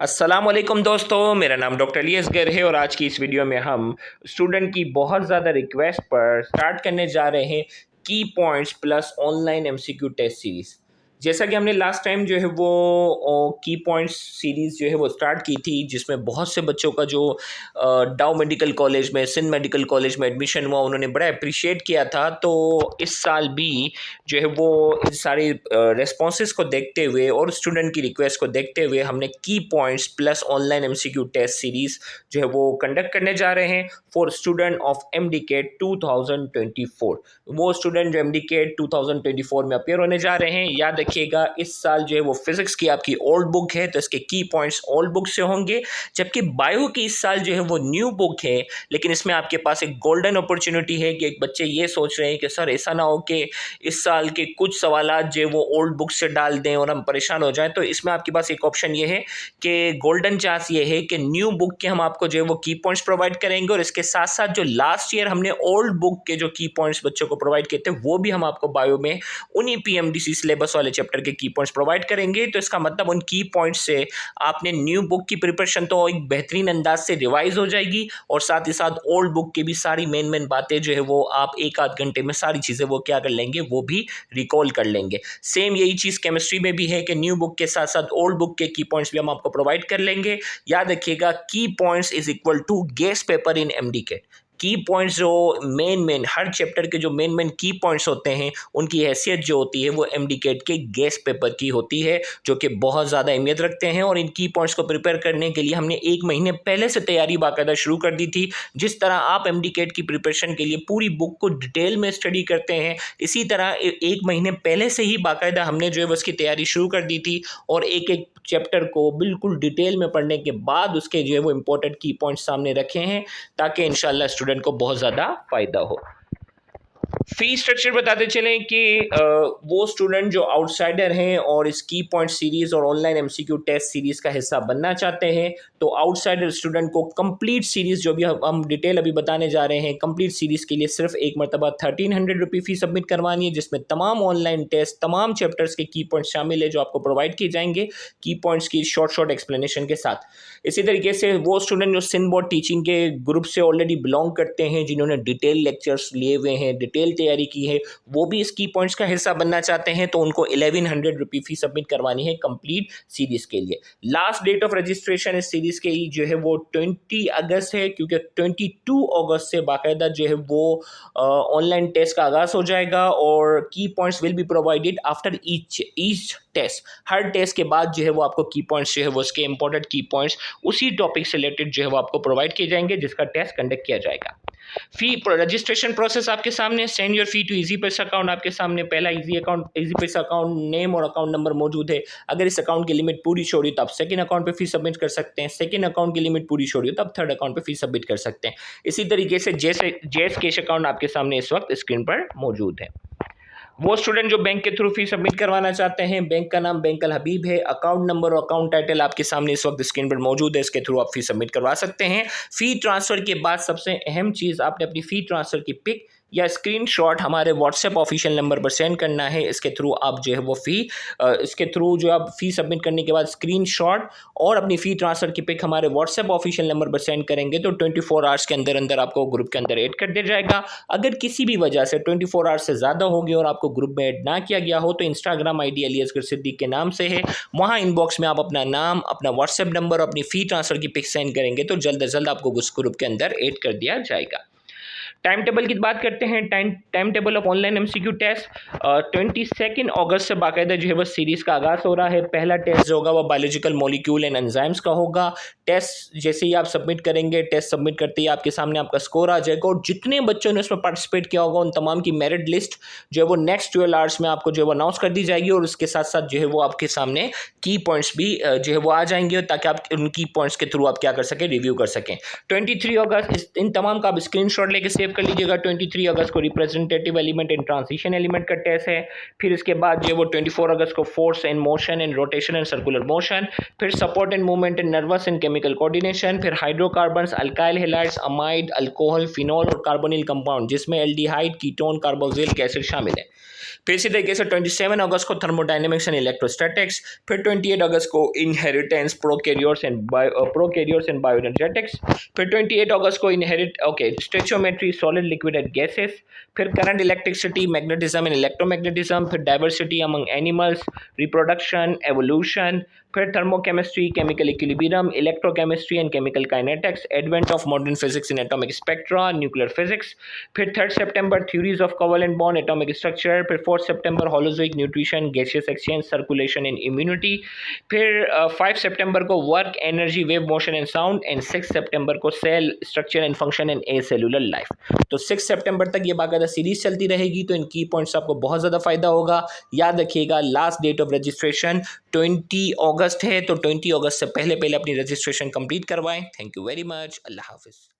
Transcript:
अस्सलाम वालेकुम दोस्तों, मेरा नाम डॉक्टर अली असगर है और आज की इस वीडियो में हम स्टूडेंट की बहुत ज़्यादा रिक्वेस्ट पर स्टार्ट करने जा रहे हैं key points plus online MCQ test series. जैसा कि हमने लास्ट टाइम जो है वो की पॉइंट्स सीरीज़ जो है वो स्टार्ट की थी, जिसमें बहुत से बच्चों का जो डाउ मेडिकल कॉलेज में, सिंध मेडिकल कॉलेज में एडमिशन हुआ, उन्होंने बड़ा अप्रिशिएट किया था। तो इस साल भी जो है वो इन सारे रेस्पॉन्सेस को देखते हुए और स्टूडेंट की रिक्वेस्ट को देखते हुए हमने key points plus online MCQ test series जो है वो कंडक्ट करने जा रहे हैं फॉर स्टूडेंट ऑफ एमडीकेट 2024। वो स्टूडेंट जो एमडीकेट 2024 में अपेयर होने जा रहे हैं, याद रखिएगा इस साल जो है वो फिजिक्स की आपकी ओल्ड बुक है तो इसके की पॉइंट्स ओल्ड बुक से होंगे, जबकि बायो की इस साल जो है वो न्यू बुक है। लेकिन इसमें आपके पास एक गोल्डन अपॉर्चुनिटी है कि एक बच्चे ये सोच रहे हैं कि सर ऐसा ना हो कि इस साल के कुछ सवालात जो वो ओल्ड बुक से डाल दें और हम परेशान हो जाएं। तो इसमें आपके पास एक ऑप्शन ये है कि गोल्डन चांस ये है कि न्यू बुक के हम आपको जो है वो की पॉइंट्स प्रोवाइड करेंगे और इसके साथ साथ जो लास्ट ईयर हमने ओल्ड बुक के जो की पॉइंट्स बच्चों को प्रोवाइड किए थे वो भी हम आपको बायो में उन्हीं पीएमडीसी सिलेबस वाले चैप्टर के की पॉइंट्स प्रोवाइड करेंगे। तो इसका मतलब उन की पॉइंट्स से आपने न्यू बुक की प्रिपरेशन तो एक बेहतरीन अंदाज से रिवाइज हो जाएगी और साथ ही साथ ओल्ड बुक की भी सारी मेन बातें जो है वो आप एक आध घंटे में सारी चीज़ें वो क्या कर लेंगे, वो भी रिकॉल कर लेंगे। सेम यही चीज़ केमिस्ट्री में भी है कि न्यू बुक के साथ साथ ओल्ड बुक के की पॉइंट्स भी हम आपको प्रोवाइड कर लेंगे। याद रखिएगा की points is equal to guess paper in MDK. की पॉइंट्स जो मेन हर चैप्टर के जो मेन की पॉइंट्स होते हैं उनकी हैसियत जो होती है वो एमडीकेट के गेस पेपर की होती है, जो कि बहुत ज़्यादा अहमियत रखते हैं। और इन की पॉइंट्स को प्रिपेयर करने के लिए हमने 1 महीने पहले से तैयारी बाकायदा शुरू कर दी थी। जिस तरह आप एमडीकेट की प्रिपरेशन के लिए पूरी बुक को डिटेल में स्टडी करते हैं, इसी तरह 1 महीने पहले से ही बाकायदा हमने जो है उसकी तैयारी शुरू कर दी थी और एक एक चैप्टर को बिल्कुल डिटेल में पढ़ने के बाद उसके जो है वो इम्पोर्टेंट की पॉइंट्स सामने रखे हैं, ताकि इंशाल्लाह स्टूडेंट को बहुत ज़्यादा फ़ायदा हो। फी स्ट्रक्चर बताते चलें कि वो स्टूडेंट जो आउटसाइडर हैं और इस की पॉइंट सीरीज़ और ऑनलाइन एमसीक्यू टेस्ट सीरीज़ का हिस्सा बनना चाहते हैं, तो आउटसाइडर स्टूडेंट को कंप्लीट सीरीज़ जो भी हम डिटेल अभी बताने जा रहे हैं, कंप्लीट सीरीज़ के लिए सिर्फ एक मरतबा 1300 रुपये फ़ी सबमिट करवानी है, जिसमें तमाम ऑनलाइन टेस्ट, तमाम चैप्टर्स के की पॉइंट्स शामिल है जो आपको प्रोवाइड किए जाएंगे की पॉइंट्स की शॉर्ट एक्सप्लेनेशन के साथ। इसी तरीके से वो स्टूडेंट जो सिंध बोर्ड टीचिंग के ग्रुप से ऑलरेडी बिलोंग करते हैं, जिन्होंने डिटेल लेक्चर्स लिए हुए हैं, डिटेल तैयारी की है, वो भी इस की पॉइंट्स का हिस्सा बनना चाहते हैं, तो उनको 1100 रुपये फ़ी सबमिट करवानी है कंप्लीट सीरीज़ के लिए। लास्ट डेट ऑफ रजिस्ट्रेशन इस सीरीज़ के जो है वो 20 अगस्त है, क्योंकि 22 अगस्त से बाकायदा जो है वो ऑनलाइन टेस्ट का आगाज़ हो जाएगा और key points will be provided after each test. हर टेस्ट के बाद जो है वो आपको की पॉइंट्स जो है वो उसके इंपॉर्टेंट की पॉइंट्स उसी टॉपिक से रिलेटेड जो है वो आपको प्रोवाइड किए जाएंगे, जिसका टेस्ट कंडक्ट किया जाएगा। फी रजिस्ट्रेशन प्रोसेस आपके सामने, send your fee to Easypaisa account आपके सामने। पहला इजी पैसा अकाउंट नेम और अकाउंट नंबर मौजूद है। अगर इस अकाउंट की लिमिट पूरी छोड़ी तो आप सेकंड अकाउंट पे फी सबमिट कर सकते हैं। सेकंड अकाउंट की लिमिट पूरी छोड़ी तो आप थर्ड अकाउंट पे फी सबमिट कर सकते हैं। इसी तरीके से जेस कैश अकाउंट आपके सामने इस वक्त स्क्रीन पर मौजूद है। वो स्टूडेंट जो बैंक के थ्रू फी सबमिट करवाना चाहते हैं, बैंक का नाम बैंक अल हबीब है, अकाउंट नंबर और अकाउंट टाइटल आपके सामने इस वक्त स्क्रीन पर मौजूद है, इसके थ्रू आप फी सबमिट करवा सकते हैं। फी ट्रांसफर के बाद सबसे अहम चीज़, आपने अपनी फी ट्रांसफर की पिक या स्क्रीनशॉट हमारे व्हाट्सएप ऑफिशियल नंबर पर सेंड करना है। इसके थ्रू आप जो है वो इसके थ्रू जो आप फी सबमिट करने के बाद स्क्रीनशॉट और अपनी फ़ी ट्रांसफ़र की पिक हमारे व्हाट्सएप ऑफिशियल नंबर पर सेंड करेंगे तो 24 आवर्स के अंदर अंदर आपको ग्रुप के अंदर ऐड कर दिया जाएगा। अगर किसी भी वजह से 24 आवर्स से ज़्यादा हो गया और आपको ग्रुप में ऐड ना किया गया हो, तो इंस्टाग्राम ID अली असगर सिद्दीक के नाम से है, वहाँ इनबॉक्स में आप अपना नाम, अपना व्हाट्सएप नंबर और अपनी फ़ी ट्रांसफ़र की पिक सेंड करेंगे तो जल्द से जल्द आपको उस ग्रुप के अंदर ऐड कर दिया जाएगा। टाइम टेबल की बात करते हैं। Time table of online MCQ test 22 अगस्त से बाकायदा जो है वो सीरीज़ का आगाज़ हो रहा है। पहला टेस्ट जो होगा वो बायोलॉजिकल मॉलिक्यूल एंड एंजाइम्स का होगा। टेस्ट जैसे ही आप सबमिट करेंगे, टेस्ट सबमिट करते ही आपके सामने आपका स्कोर आ जाएगा और जितने बच्चों ने उसमें पार्टिसिपेट किया होगा उन तमाम की मेरिट लिस्ट जो है वो नेक्स्ट 12 आवर्स में आपको जो है वो अनाउंस कर दी जाएगी और उसके साथ साथ जो है वो आपके सामने की पॉइंट्स भी जो है वो आ जाएंगे ताकि आप उन की पॉइंट्स के थ्रू आप क्या कर सकें, रिव्यू कर सकें। 23 अगस्त इन तमाम का आप स्क्रीनशॉट लेके सेव कर लीजिएगा। 23 अगस्त को representative element and transition element का टेस्ट है। फिर इसके बाद जो है वो 24 अगस्त को force and motion and rotation and circular motion, फिर support and movement and nervous and chemical coordination, फिर hydrocarbons, alkyl halides, amide, alcohol, phenol और कार्बोनिल कंपाउंड जिसमें एल्डिहाइड, कीटोन, कार्बोक्सिलिक एसिड शामिल है। फिर इसी तरीके से 27 अगस्त को थर्मोडायनेमिक्स एंड इलेक्ट्रोस्टैटिक्स, फिर 28 अगस्त को इनहेरिटेंस, प्रोकैरियोट्स एंड बायोएनर्जेटिक्स, फिर 28 अगस्त को stoichiometry, solid liquid and gases, फिर current, electricity, magnetism and electromagnetism, फिर diversity among animals, reproduction, evolution, फिर thermochemistry, chemical equilibrium, electrochemistry and chemical kinetics, advent of modern physics in atomic spectra, nuclear physics, फिर 3 सितंबर theories of covalent bond, atomic structure, फिर 4 सितंबर holozoic nutrition, gaseous exchange, circulation and immunity, फिर 5 सितंबर को work, energy, wave motion and sound, and 6 सितंबर को cell structure and function and a cellular life. तो 6 सितंबर तक ये बाकायदा सीरीज चलती रहेगी, तो इन की पॉइंट्स आपको बहुत ज़्यादा फायदा होगा। याद रखिएगा लास्ट डेट ऑफ रजिस्ट्रेशन 20 अगस्त है, तो 20 अगस्त से पहले पहले अपनी रजिस्ट्रेशन कंप्लीट करवाएं। Thank you very much. अल्लाह हाफिज़।